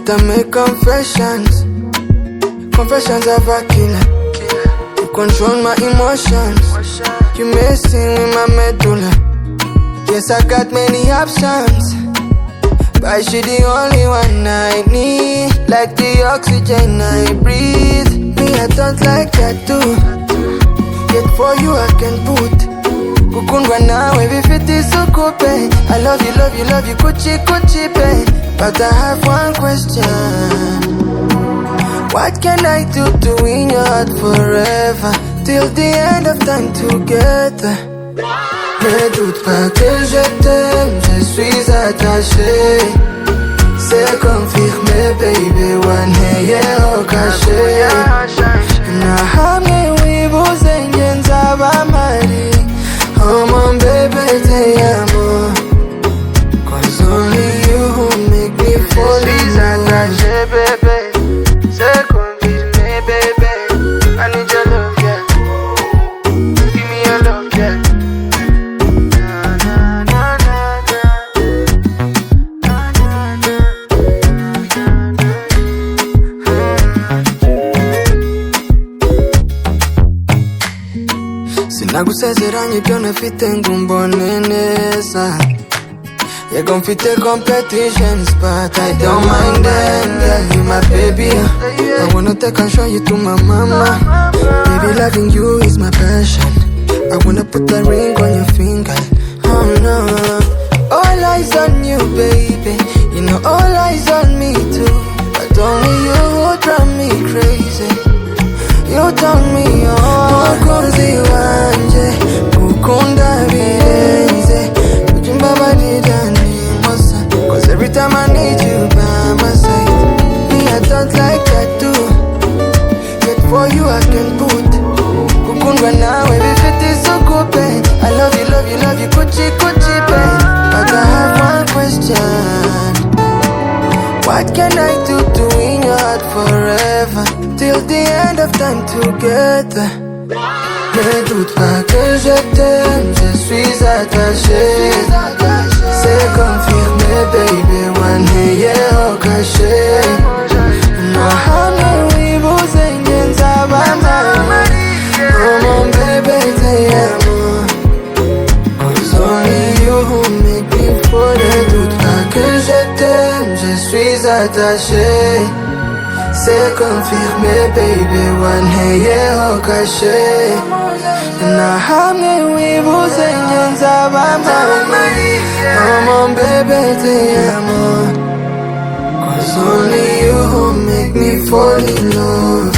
But I make confessions of a killer. You control my emotions. You messing with my medulla. Yes, I got many options, but she the only one I need. Like the oxygen I breathe. Me, I don't like that too. Yet for you I can put Kukundwa nawe vifiti sukupe. I love you, kuchi pe. But I have one question. What can I do to win your heart forever? Till the end of time together. Ne doute pas que je t'aime, je suis attaché. C'est confirmé, baby, one hey au cachet. Na hamwe wibuze nge nzaba mari. Oh mon bébé, te amo. Cause only you who make me fall in love. Attaché, bébé. C'est confirmé, bébé. I need your love, yeah. Give me your love, yeah. Sinagusezeranye ibyo nafite ngo umbone neza. Yego mfite competitions, but I don't mind them. Yeah, you my baby. I wanna take and show you to my mama. Baby, loving you is my passion. I wanna put a ring on your finger. Oh no, all eyes on you, baby. You know all eyes on me too. But only you who drive me crazy. You turn me on. Mukunzi wanje, kukunda birenze. Kujumba badidani mosa. Cause every time I need you by my side. Me, I don't like that too. Yet for you I can put Kukundwa nawe vifiti sukupe. I love you, kuchi pe. But I have one question. What can I do to win your heart forever? Till the end of time together. Ne doute pas que je t'aime, je suis attaché. C'est confirmé, baby, one hey au cachet. Na hamwe wibuze nge nzaba mari. Oh mon bébé, te amo. Cause only you who make me fall. Ne doute pas que je t'aime, je suis attaché. C'est confirmé, baby, one hey au cachet. Na hamwe wibuze nge nzaba mari. Oh mon bébé, te amo. Cause only you who make me fall in love.